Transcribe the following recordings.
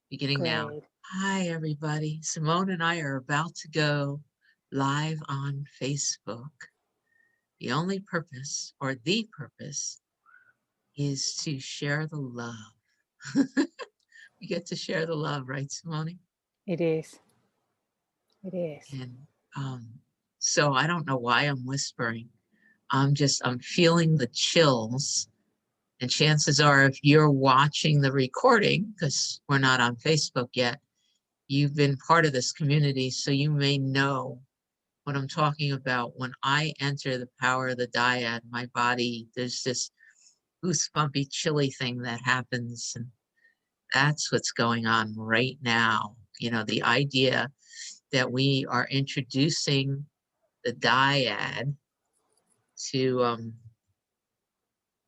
Beginning now. Great. Hi, everybody. Simone and I are about to go live on Facebook. The only purpose, or the purpose, is to share the love. We get to share the love, right, Simone? It is. It is. And um, so I don't know why I'm whispering. I'm feeling the chills. And chances are, if you're watching the recording, because we're not on Facebook yet, you've been part of this community, so you may know what I'm talking about. When I enter the power of the dyad, my body, there's this goosebumpy, chilly thing that happens. And that's what's going on right now. You know, the idea that we are introducing the dyad to, um,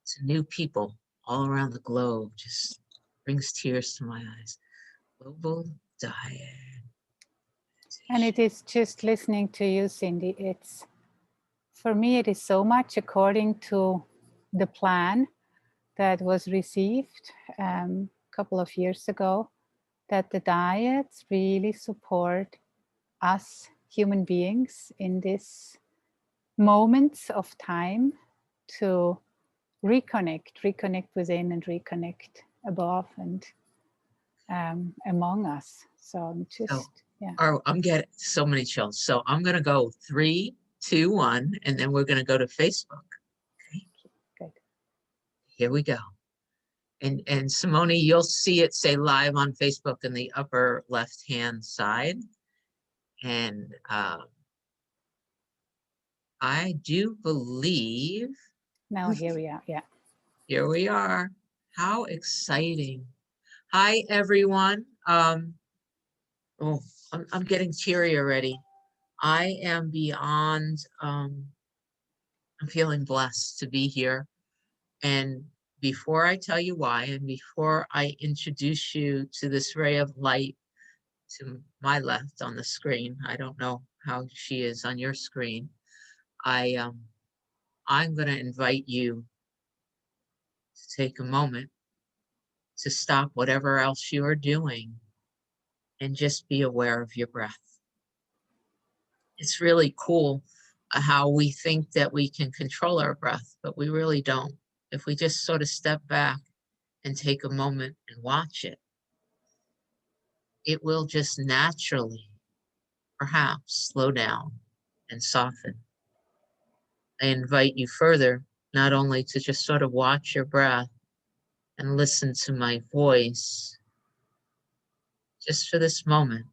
to new people all around the globe just brings tears to my eyes. Global Dyad And Meditation. it is just listening to you, Cyndi. It's for me, it is so much according to the plan that was received a couple of years ago, that the diets really support us human beings in this moments of time to reconnect within and reconnect above and among us. So I'm So, just, yeah. I'm getting so many chills. So I'm gonna go 3, 2, 1, and then we're gonna go to Facebook. Okay, Good. here we go. And Simone, you'll see it say live on Facebook in the upper left hand side. And I do believe Now here we are. Yeah. here we are. How exciting! Hi everyone. Oh, I'm getting teary already. I am beyond. I'm feeling blessed to be here. And before I tell you why, and before I introduce you to this ray of light to my left on the screen, I don't know how she is on your screen. I I'm going to invite you to take a moment to stop whatever else you are doing and just be aware of your breath. It's really cool how we think that we can control our breath, but we really don't. If we just sort of step back and take a moment and watch it, it will just naturally, perhaps, slow down and soften. I invite you further, not only to just sort of watch your breath and listen to my voice, just for this moment.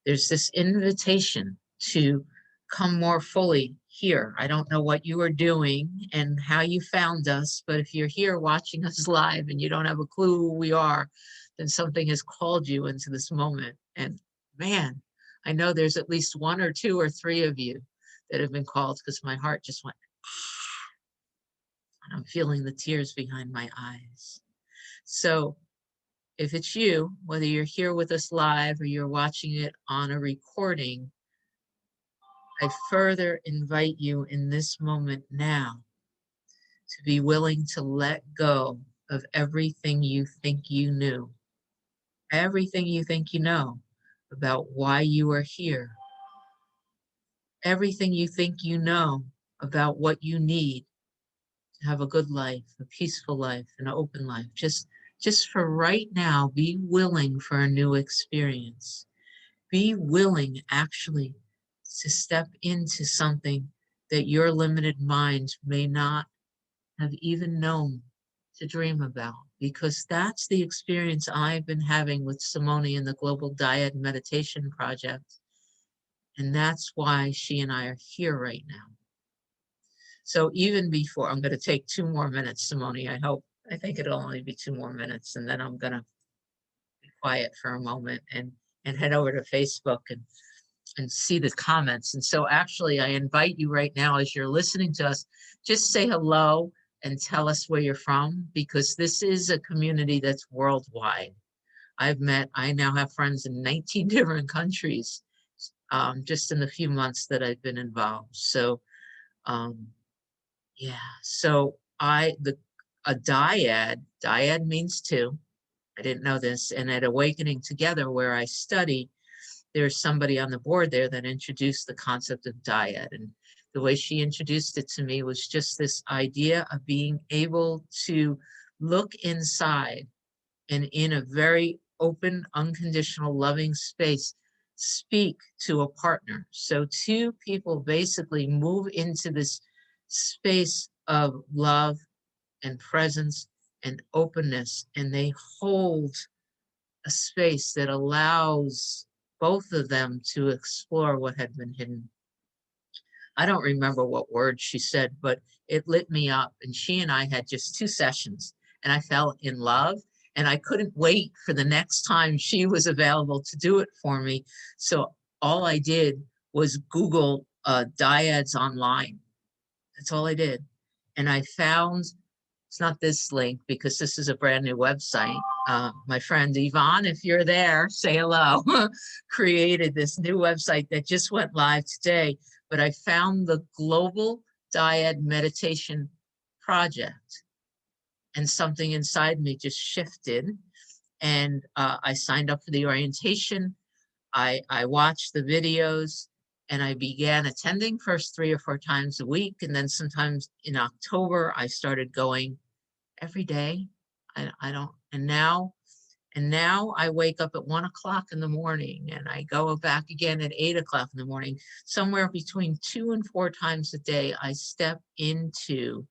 There's this invitation to come more fully here. I don't know what you are doing and how you found us, but if you're here watching us live and you don't have a clue who we are, then something has called you into this moment. And man, I know there's at least 1 or 2 or 3 of you that have been called, because my heart just went, and I'm feeling the tears behind my eyes. So if it's you, whether you're here with us live or you're watching it on a recording, I further invite you in this moment now to be willing to let go of everything you think you knew, everything you think you know about why you are here, everything you think you know about what you need to have a good life, a peaceful life, an open life. Just for right now, be willing for a new experience. Be willing actually to step into something that your limited mind may not have even known to dream about, because that's the experience I've been having with Simone in the Global Dyad Meditation Project. And that's why she and I are here right now. So even before, I'm going to take 2 more minutes, Simone. I think it'll only be 2 more minutes, and then I'm going to be quiet for a moment and head over to Facebook and see the comments. And so actually, I invite you right now, as you're listening to us, just say hello and tell us where you're from, because this is a community that's worldwide. I now have friends in 19 different countries, just in the few months that I've been involved. So, um, yeah. So a dyad means two, I didn't know this. And at Awakening Together, where I study, there's somebody on the board there that introduced the concept of dyad. And the way she introduced it to me was just this idea of being able to look inside and in a very open, unconditional, loving space, speak to a partner. So two people basically move into this space of love and presence and openness, and they hold a space that allows both of them to explore what had been hidden. I don't remember what word she said, but it lit me up. And she and I had just 2 sessions, and I fell in love. And I couldn't wait for the next time she was available to do it for me. So all I did was Google dyads online. That's all I did. And I found, it's not this link because this is a brand new website. My friend Yvonne, if you're there, say hello, created this new website that just went live today. But I found the Global Dyad Meditation project, and something inside me just shifted. And I signed up for the orientation. I watched the videos, and I began attending first 3 or 4 times a week. And then sometimes in October, I started going every day. I don't, and now I wake up at 1 o'clock in the morning, and I go back again at 8 o'clock in the morning. Somewhere between 2 and 4 times a day, I step into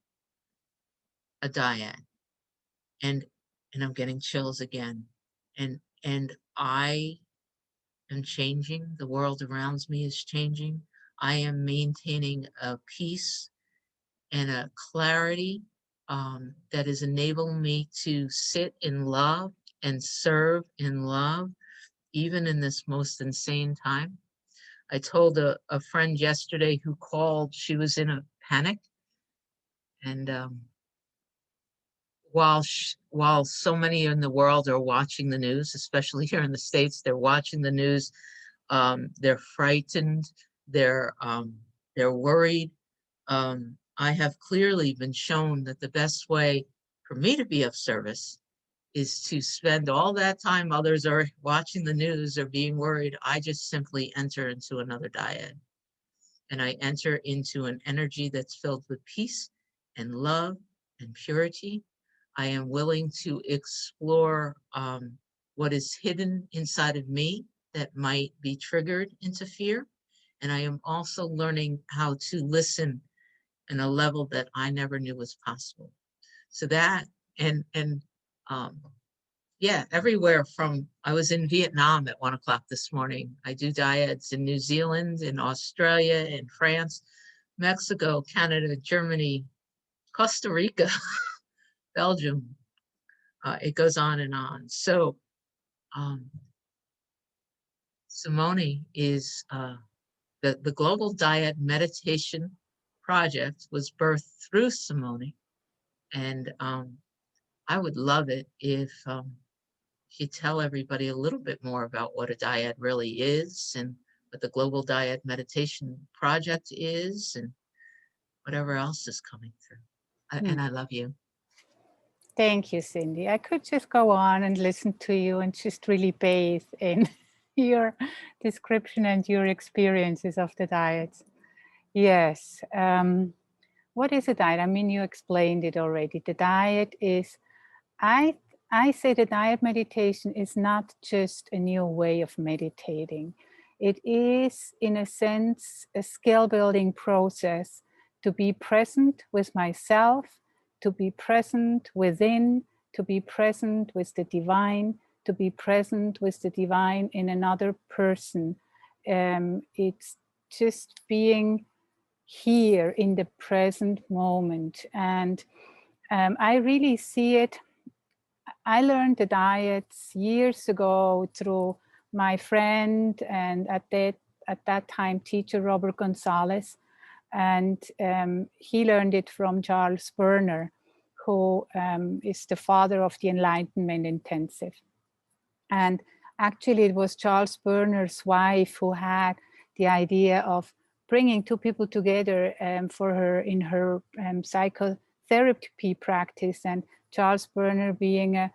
a dyad, and I'm getting chills again. And I am changing. The world around me is changing. I am maintaining a peace and a clarity that is enabling me to sit in love and serve in love, even in this most insane time. I told a friend yesterday who called, she was in a panic. And while so many in the world are watching the news, especially here in the States, they're watching the news, they're frightened, they're worried. I have clearly been shown that the best way for me to be of service is to spend all that time others are watching the news or being worried. I just simply enter into another dyad, and I enter into an energy that's filled with peace and love and purity. I am willing to explore what is hidden inside of me that might be triggered into fear. And I am also learning how to listen in a level that I never knew was possible. So that, and yeah, everywhere from, I was in Vietnam at 1 o'clock this morning. I do dyads in New Zealand, in Australia, in France, Mexico, Canada, Germany, Costa Rica, Belgium. It goes on and on. So Simone is, the Global Dyad Meditation project was birthed through Simone. And I would love it if you tell everybody a little bit more about what a dyad really is, and what the Global Dyad Meditation project is, and whatever else is coming through. And I love you. Thank you, Cyndi. I could just go on and listen to you and just really bathe in your description and your experiences of the dyads. Yes. What is a dyad? I mean, you explained it already. The dyad is, I say the dyad meditation is not just a new way of meditating. It is, in a sense, a skill building process to be present with myself, to be present within, to be present with the divine, to be present with the divine in another person. It's just being here in the present moment. And I really see it. I learned the dyads years ago through my friend and at that time teacher Robert Gonzalez, and he learned it from Charles Berner, who is the father of the Enlightenment Intensive. And actually it was Charles Berner's wife who had the idea of bringing 2 people together for her in her psychotherapy practice, and Charles Berner being a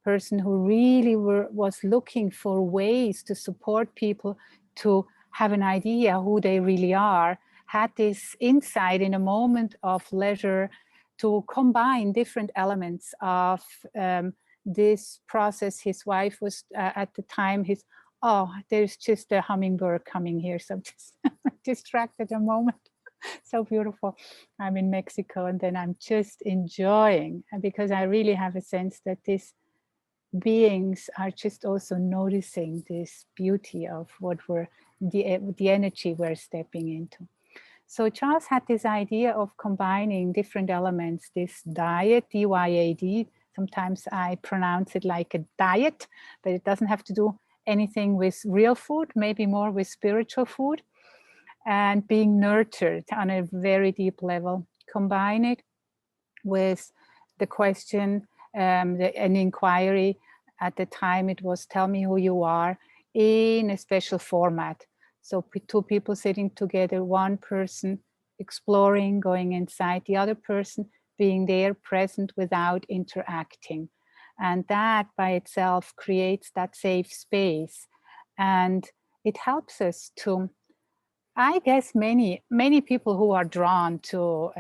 person who really was looking for ways to support people to have an idea who they really are, had this insight in a moment of leisure to combine different elements of this process. His wife was at the time, oh, there's just a hummingbird coming here, so I'm just distracted a moment. So beautiful. I'm in Mexico, and then I'm just enjoying, because I really have a sense that these beings are just also noticing this beauty of what the energy we're stepping into. So Charles had this idea of combining different elements, this dyad, D-Y-A-D. Sometimes I pronounce it like a diet, but it doesn't have to do anything with real food, maybe more with spiritual food, and being nurtured on a very deep level. Combine it with the question, an inquiry. At the time it was, tell me who you are, in a special format. So two people sitting together, one person exploring, going inside, the other person being there, present without interacting. And that by itself creates that safe space. And it helps us to, I guess many people who are drawn to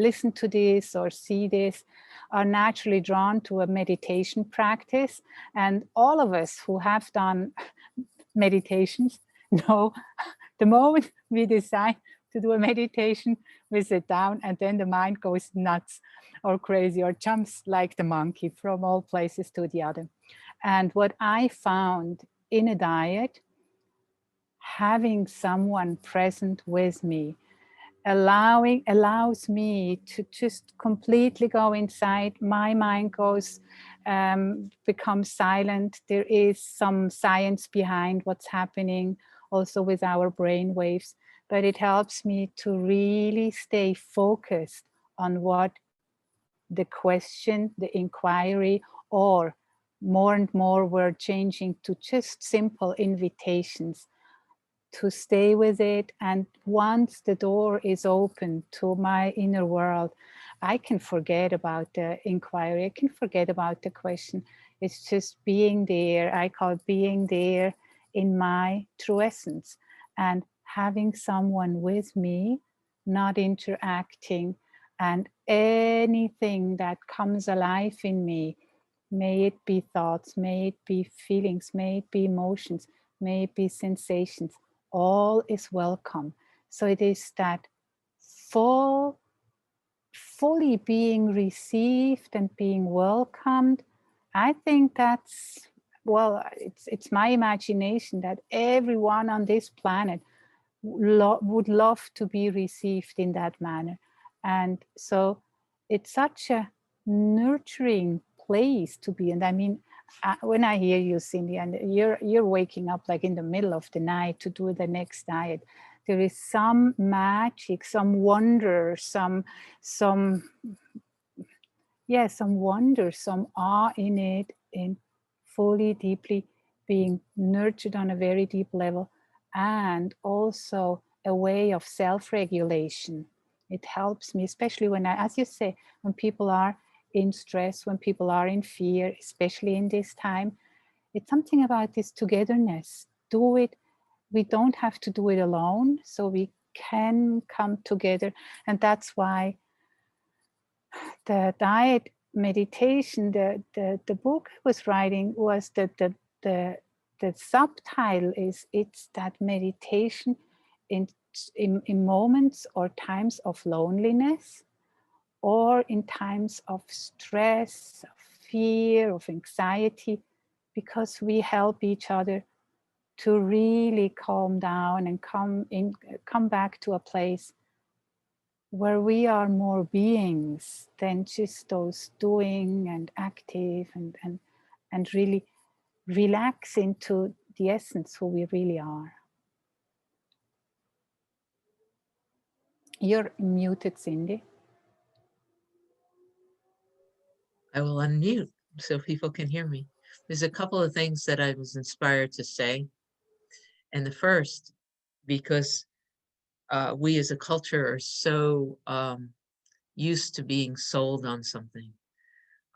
listen to this or see this are naturally drawn to a meditation practice. And all of us who have done meditations know the moment we decide to do a meditation, we sit down and then the mind goes nuts or crazy or jumps like the monkey from all places to the other. And what I found in a dyad, having someone present with me, allows me to just completely go inside. My mind goes, becomes silent. There is some science behind what's happening also with our brain waves, but it helps me to really stay focused on what the question, the inquiry, or more and more we're changing to just simple invitations to stay with it. And once the door is open to my inner world, I can forget about the inquiry. I can forget about the question. It's just being there. I call it being there in my true essence, and having someone with me, not interacting, and anything that comes alive in me, may it be thoughts, may it be feelings, may it be emotions, may it be sensations, all is welcome. So it is that fully being received and being welcomed. I think that's, well, it's my imagination that everyone on this planet would love to be received in that manner. And so it's such a nurturing place to be. And I mean, when I hear you, Cyndi, and you're waking up like in the middle of the night to do the next diet, there is some magic, some wonder, some wonder, some awe in it, in fully, deeply being nurtured on a very deep level, and also a way of self-regulation. It helps me, especially when as you say, when people are in stress, when people are in fear, especially in this time, it's something about this togetherness. Do it. We don't have to do it alone, so we can come together. And that's why the dyad meditation, the book I was writing, was that the subtitle is, it's that meditation in moments or times of loneliness, or in times of stress, of fear, of anxiety, because we help each other to really calm down and come back to a place where we are more beings than just those doing and active, and really relax into the essence who we really are. You're muted, Cyndi. I will unmute so people can hear me. There's a couple of things that I was inspired to say. And the first, because we as a culture are so used to being sold on something.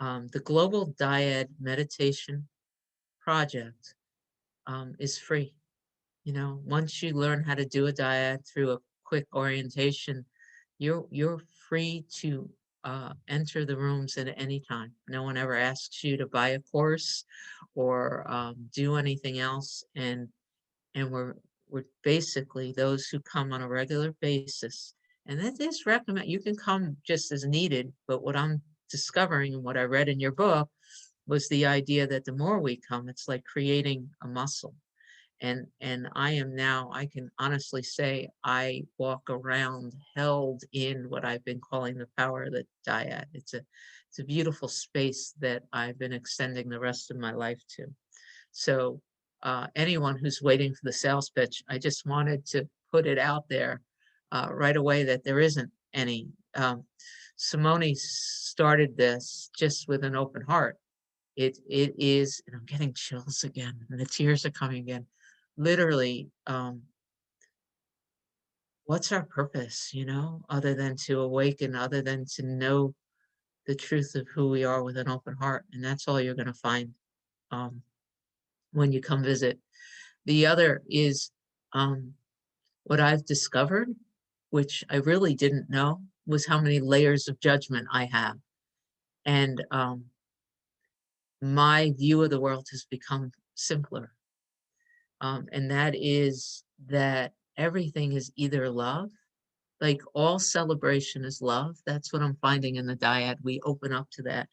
The Global Dyad Meditation project is free. You know, once you learn how to do a dyad through a quick orientation, you're free to enter the rooms at any time. No one ever asks you to buy a course or do anything else. And we're basically those who come on a regular basis. And that is recommend you can come just as needed, but what I'm discovering and what I read in your book was the idea that the more we come, it's like creating a muscle. And I am now, I can honestly say I walk around held in what I've been calling the power of the dyad. It's a beautiful space that I've been extending the rest of my life to. So anyone who's waiting for the sales pitch, I just wanted to put it out there right away that there isn't any. Simone started this just with an open heart. It is, and I'm getting chills again, and the tears are coming again. Literally, what's our purpose, you know, other than to awaken, other than to know the truth of who we are with an open heart, and that's all you're going to find um, when you come visit. The other is what I've discovered, which I really didn't know, was how many layers of judgment I have. And my view of the world has become simpler. And that is that everything is either love, like all celebration is love. That's what I'm finding in the dyad. We open up to that.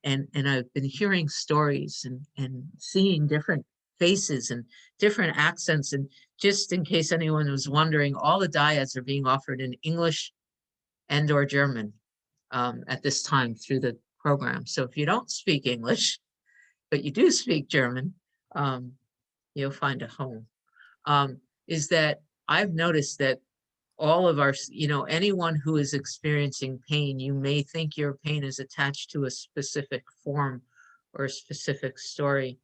And I've been hearing stories and seeing different faces and different accents. And just in case anyone was wondering, all the dyads are being offered in English and or German at this time through the program. So if you don't speak English, but you do speak German, um, you'll find a home. Is that I've noticed that all of our, you know, anyone who is experiencing pain, you may think your pain is attached to a specific form or a specific story,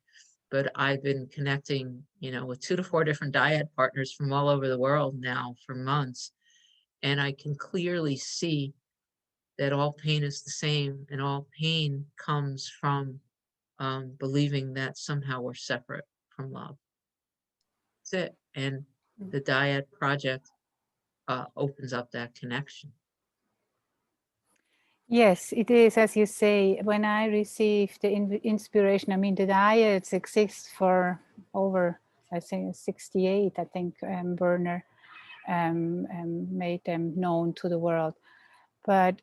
but I've been connecting, you know, with 2 to 4 different dyad partners from all over the world now for months, and I can clearly see that all pain is the same, and all pain comes from believing that somehow we're separate from love. That's it. And the dyad project opens up that connection. Yes, it is, as you say. When I received the inspiration, I mean, the dyads exist for over, I think, 68, I think Werner made them known to the world. But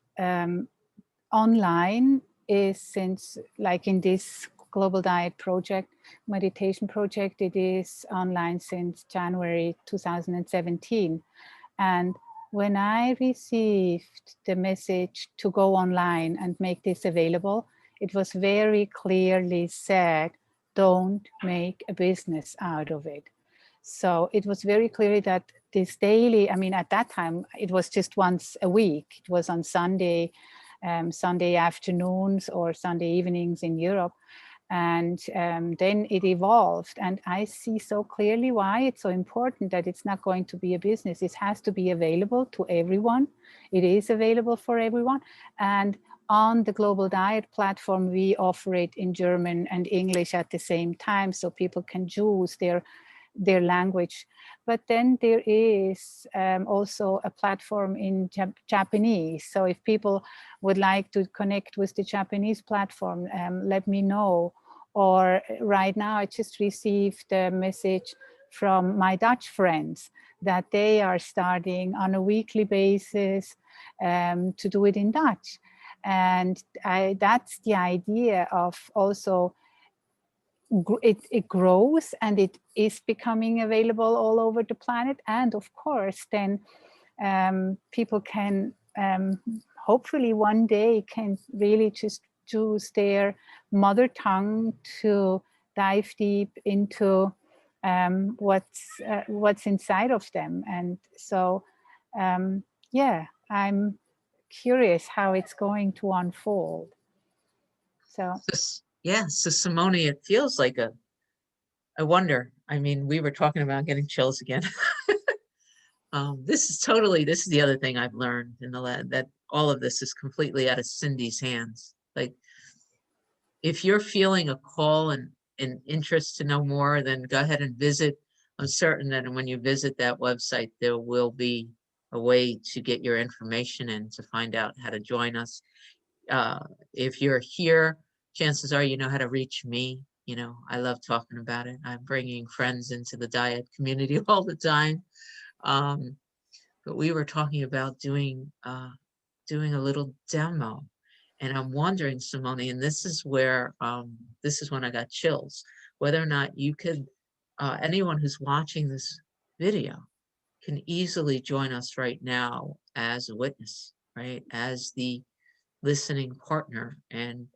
online is, since, like in this Global Dyad project, meditation project, it is online since January 2017. And when I received the message to go online and make this available, it was very clearly said, don't make a business out of it. So it was very clear that this daily, I mean, at that time, it was just once a week. It was on Sunday, Sunday afternoons or Sunday evenings in Europe. And then it evolved. And I see so clearly why it's so important that it's not going to be a business. It has to be available to everyone. It is available for everyone. And on the Global Dyad platform, we offer it in German and English at the same time, so people can choose their language. But then there is also a platform in Japanese. So if people would like to connect with the Japanese platform, let me know. Or right now, I just received a message from my Dutch friends that they are starting on a weekly basis to do it in Dutch. And that's the idea of also it grows and it is becoming available all over the planet. And of course, then people can hopefully one day can really just choose their mother tongue to dive deep into what's inside of them. And so, yeah, I'm curious how it's going to unfold. So Yeah, so Simone, it feels like I wonder. I mean, we were talking about getting chills again. This is the other thing I've learned in the lab, that all of this is completely out of Cyndi's hands. Like if you're feeling a call and an interest to know more, then go ahead and visit. I'm certain that when you visit that website, there will be a way to get your information and to find out how to join us. If you're here, chances are you know how to reach me. You know, I love talking about it. I'm bringing friends into the dyad community all the time. Um, but we were talking about doing a little demo. And I'm wondering, Simone, and this is where this is when I got chills, whether or not you could, anyone who's watching this video can easily join us right now as a witness, right? As the listening partner. And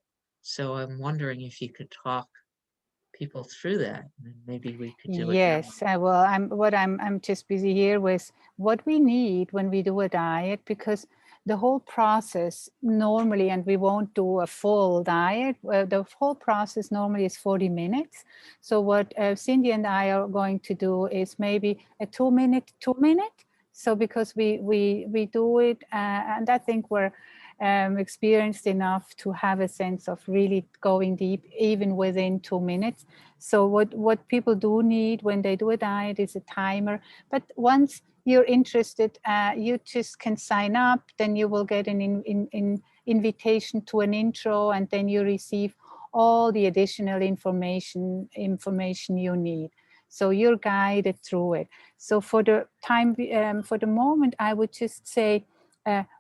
so I'm wondering if you could talk people through that, and maybe we could do a demo. Yes, I will. I'm just busy here with what we need when we do a diet, because the whole process normally, and we won't do a full diet, the whole process normally is 40 minutes. So what Cyndi and I are going to do is maybe a 2-minute. So because we do it, and I think we're experienced enough to have a sense of really going deep, even within 2 minutes. So what people do need when they do a diet is a timer. But once you're interested, you just can sign up. Then you will get an invitation to an intro, and then you receive all the additional information you need. So you're guided through it. So for the time, for the moment, I would just say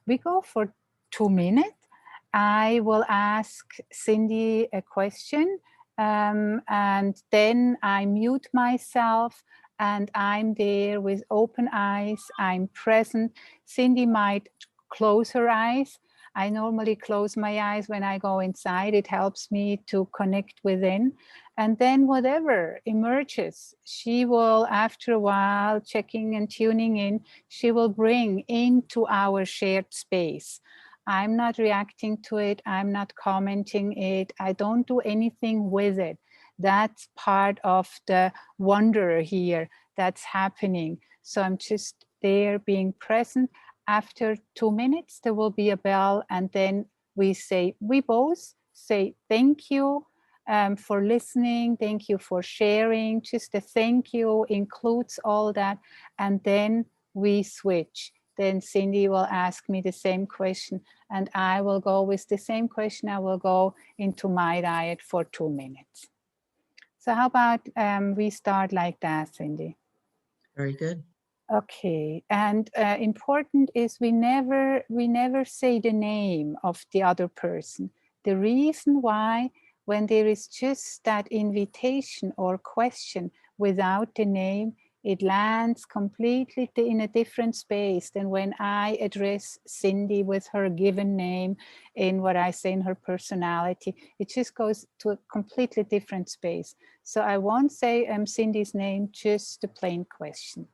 we go for 2 minutes. I will ask Cyndi a question, and then I mute myself and I'm there with open eyes. I'm present. Cyndi might close her eyes. I normally close my eyes when I go inside. It helps me to connect within. And then whatever emerges, she will, after a while, checking and tuning in, she will bring into our shared space. I'm not reacting to it. I'm not commenting it. I don't do anything with it. That's part of the wonder here that's happening. So I'm just there being present. After 2 minutes, there will be a bell, and then we both say thank you for listening. Thank you for sharing. Just a thank you includes all that. And then we switch. Then Cyndi will ask me the same question, and I will go with the same question. I will go into my diet for 2 minutes. So how about we start like that, Cyndi? Very good. Okay, and important is we never say the name of the other person. The reason why, when there is just that invitation or question without the name, it lands completely in a different space than when I address Cyndi with her given name in what I say in her personality. It just goes to a completely different space. So I won't say Cyndi's name, just a plain question.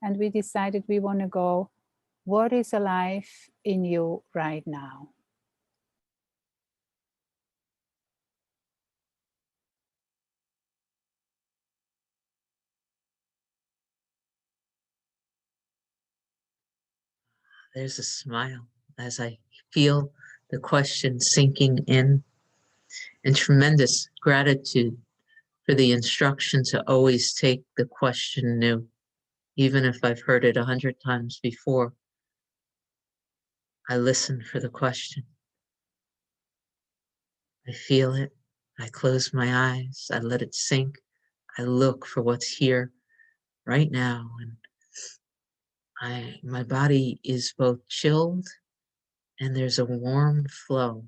And we decided we want to go, what is alive in you right now? There's a smile as I feel the question sinking in, and tremendous gratitude for the instruction to always take the question new, even if I've heard it 100 times before. I listen for the question. I feel it. I close my eyes. I let it sink. I look for what's here right now. And my body is both chilled and there's a warm flow.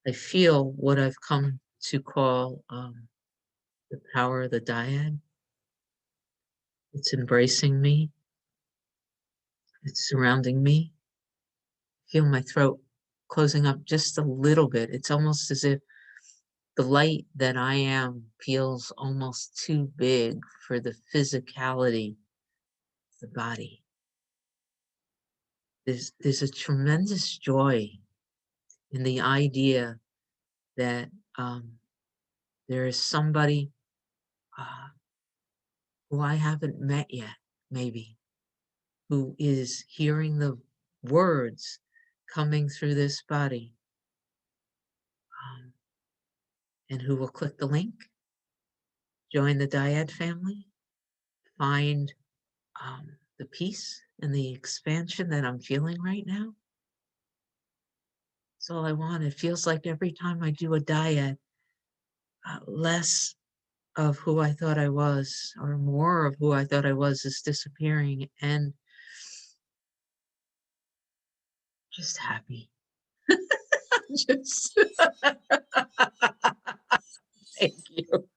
I feel what I've come to call the power of the dyad. It's embracing me. It's surrounding me. I feel my throat closing up just a little bit. It's almost as if the light that I am feels almost too big for the physicality of the body. There's a tremendous joy in the idea that there is somebody who I haven't met yet, maybe, who is hearing the words coming through this body and who will click the link, join the Dyad family, find the peace and the expansion that I'm feeling right now. That's all I want. It feels like every time I do a Dyad, less of who I thought I was, or more of who I thought I was, is disappearing, and just happy. Just thank you.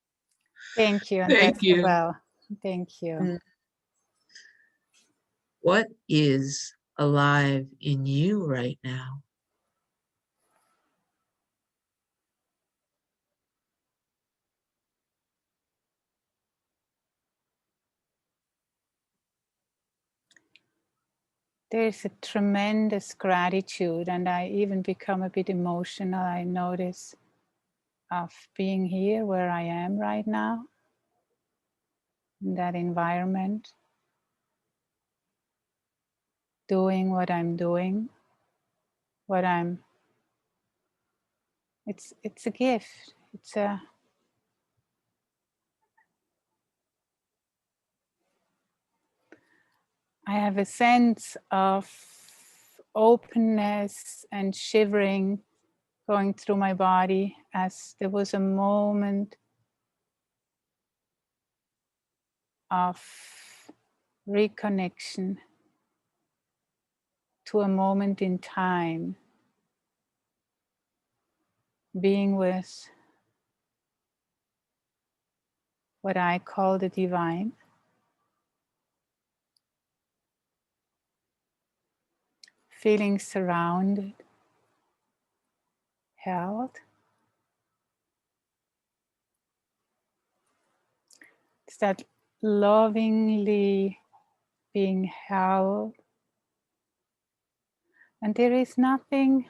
Thank you, and Thank that's the you. bell. Thank you. What is alive in you right now? There's a tremendous gratitude, and I even become a bit emotional, I notice, of being here where I am right now, in that environment, doing what I'm doing, it's a gift. I have a sense of openness and shivering going through my body, as there was a moment of reconnection to a moment in time, being with what I call the divine, feeling surrounded, held. It's that lovingly being held. And there is nothing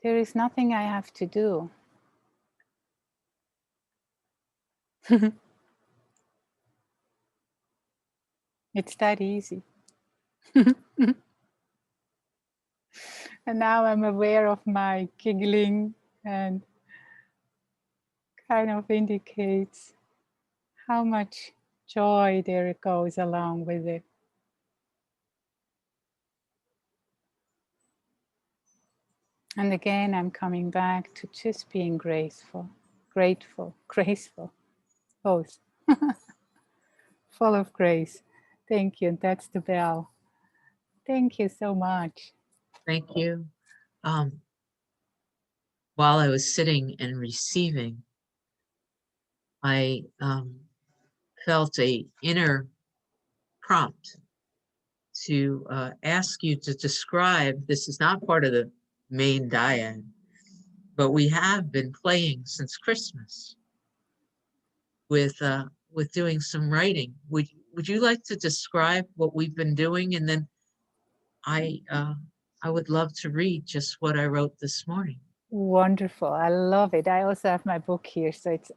I have to do. It's that easy. And now I'm aware of my giggling, and kind of indicates how much joy there goes along with it. And again, I'm coming back to just being graceful, grateful, graceful, both. Full of grace. Thank you. And that's the bell. Thank you so much. Thank you. While I was sitting and receiving, I felt a inner prompt to ask you to describe. This is not part of the main dyad, but we have been playing since Christmas with doing some writing. Would you like to describe what we've been doing, and then I would love to read just what I wrote this morning. Wonderful. I love it. I also have my book here. So it's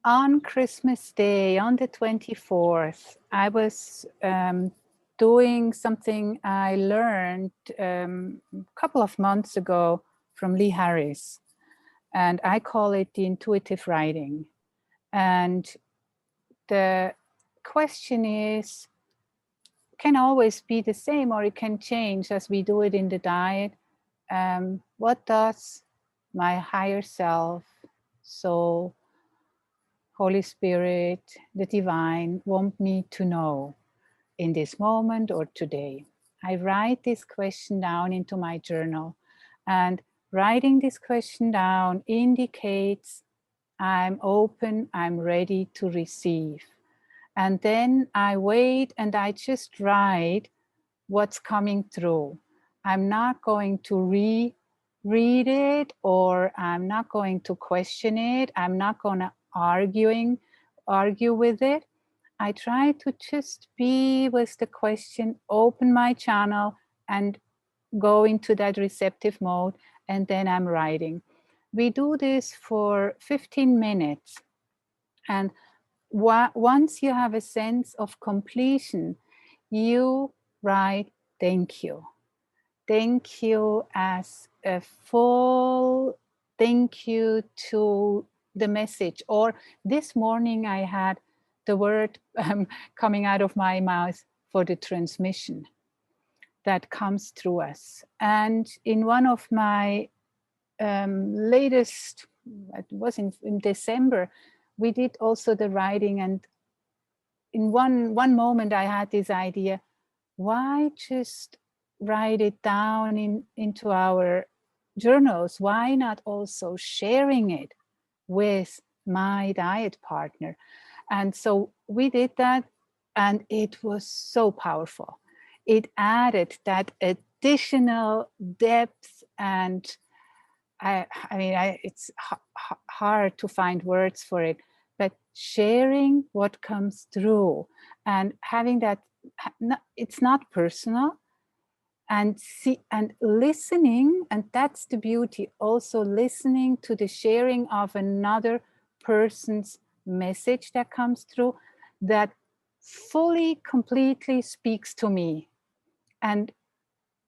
on Christmas Day, on the 24th, I was doing something I learned a couple of months ago from Lee Harris. And I call it the intuitive writing. And the question is, can always be the same, or it can change as we do it in the diet. What does my higher self, soul, Holy Spirit, the divine want me to know in this moment or today? I write this question down into my journal, and writing this question down indicates I'm open, I'm ready to receive. And then I wait and I just write what's coming through. I'm not going to reread it, or I'm not going to question it. I'm not going to argue with it. I try to just be with the question, open my channel and go into that receptive mode, and then I'm writing. We do this for 15 minutes. And once you have a sense of completion, you write thank you. thank you as a full thank you to the message. Or this morning I had the word coming out of my mouth for the transmission that comes through us. And in one of my latest, it was in December, we did also the writing, and in one moment I had this idea, why just write it down into our journals? Why not also sharing it with my diet partner? And so we did that, and it was so powerful. It added that additional depth, and it's hard to find words for it, but sharing what comes through and having that, it's not personal, and listening, and that's the beauty, also listening to the sharing of another person's message that comes through, that fully, completely speaks to me. And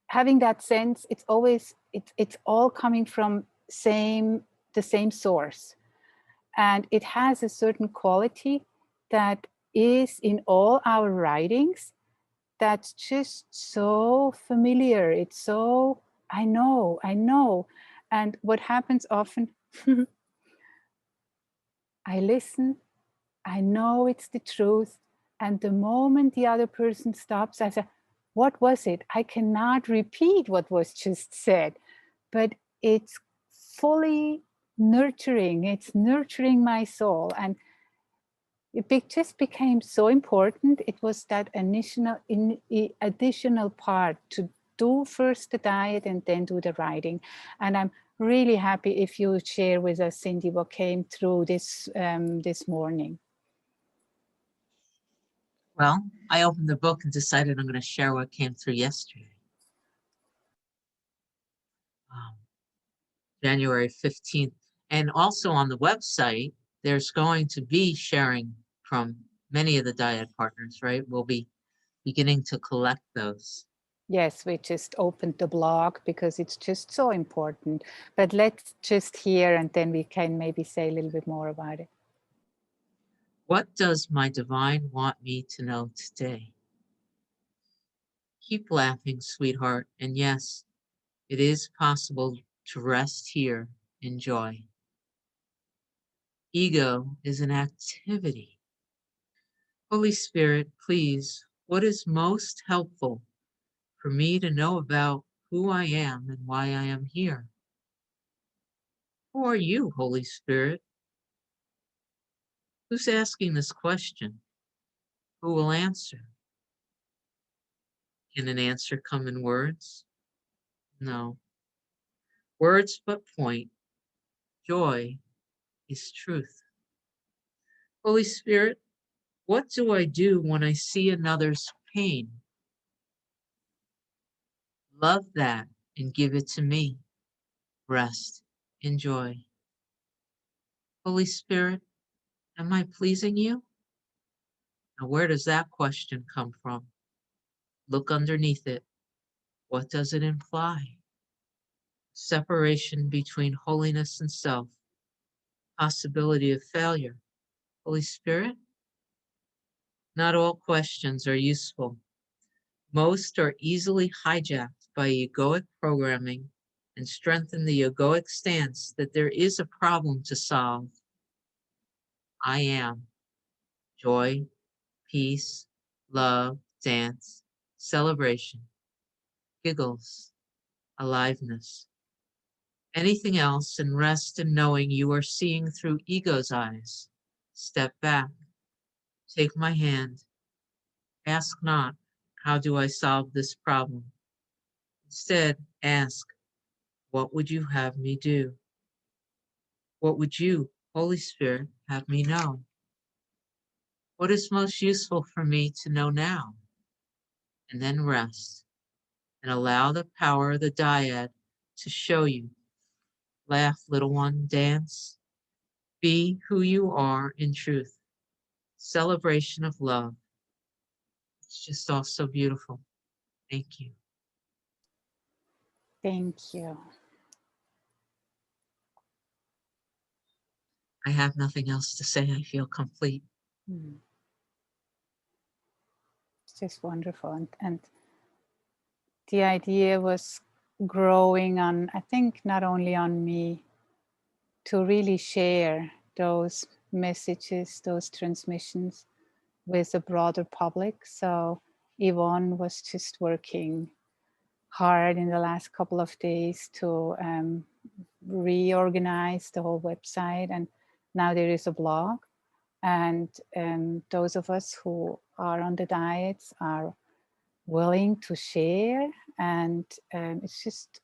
having that sense, it's always, it's all coming from the same source. And it has a certain quality that is in all our writings, that's just so familiar. It's so, I know. And what happens often, I listen, I know it's the truth. And the moment the other person stops, I say, what was it? I cannot repeat what was just said, but it's fully nurturing. It's nurturing my soul. And it just became so important. It was that additional part to do first the diet and then do the writing. And I'm really happy if you share with us, Cyndi, what came through this morning. Well, I opened the book and decided I'm going to share what came through yesterday. January 15th. And also on the website, there's going to be sharing from many of the dyad partners, right? We'll be beginning to collect those. Yes, we just opened the blog because it's just so important. But let's just hear, and then we can maybe say a little bit more about it. What does my divine want me to know today? Keep laughing, sweetheart. And yes, it is possible to rest here in joy. Ego is an activity. Holy Spirit, please, what is most helpful for me to know about who I am and why I am here? Who are you, Holy Spirit? Who's asking this question? Who will answer? Can an answer come in words? No. Words but point. Joy is truth. Holy Spirit, what do I do when I see another's pain? Love that and give it to me. Rest in joy. Holy Spirit, am I pleasing you? Now, where does that question come from? Look underneath it. What does it imply? Separation between holiness and self. Possibility of failure. Holy Spirit? Not all questions are useful. Most are easily hijacked by egoic programming and strengthen the egoic stance that there is a problem to solve. I am joy, peace, love, dance, celebration, giggles, aliveness. Anything else, and rest in knowing you are seeing through ego's eyes. Step back, take my hand. Ask not, how do I solve this problem? Instead, ask, what would you have me do? What would you, Holy Spirit, have me know? What is most useful for me to know now? And then rest and allow the power of the dyad to show you. Laugh, little one, dance. Be who you are in truth. Celebration of love. It's just all so beautiful. Thank you. Thank you. I have nothing else to say. I feel complete. It's just wonderful. And the idea was growing on, I think, not only on me, to really share those messages, those transmissions with a broader public. So Yvonne was just working hard in the last couple of days to reorganize the whole website, and now there is a blog, and those of us who are on the diets are willing to share, and it's just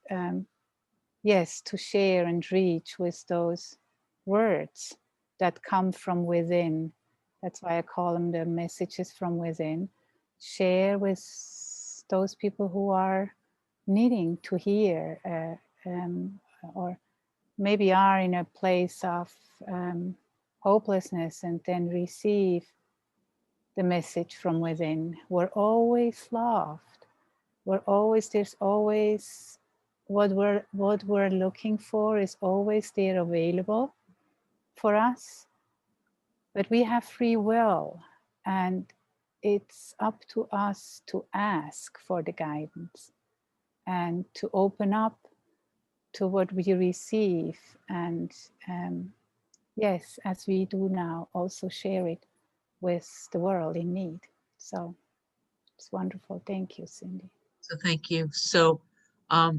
yes, to share and reach with those words that come from within. That's why I call them the messages from within. Share with those people who are needing to hear, or maybe are in a place of hopelessness, and then receive the message from within. We're always loved. There's always what we're looking for is always there, available for us. But we have free will, and it's up to us to ask for the guidance and to open up to what we receive, and yes, as we do now, also share it with the world in need. So it's wonderful. Thank you, Cyndi. So thank you. So I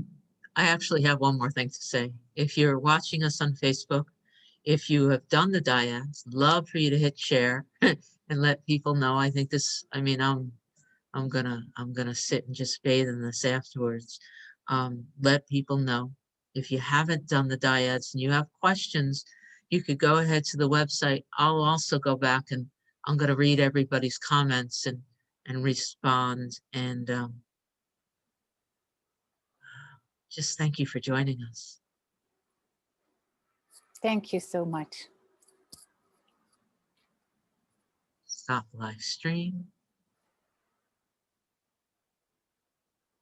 actually have one more thing to say. If you're watching us on Facebook, if you have done the dyads, love for you to hit share and let people know. I think this, I mean, I'm gonna sit and just bathe in this afterwards. Let people know. If you haven't done the dyads and you have questions, you could go ahead to the website. I'll also go back and I'm gonna read everybody's comments and respond, and just thank you for joining us. Thank you so much. Stop live stream.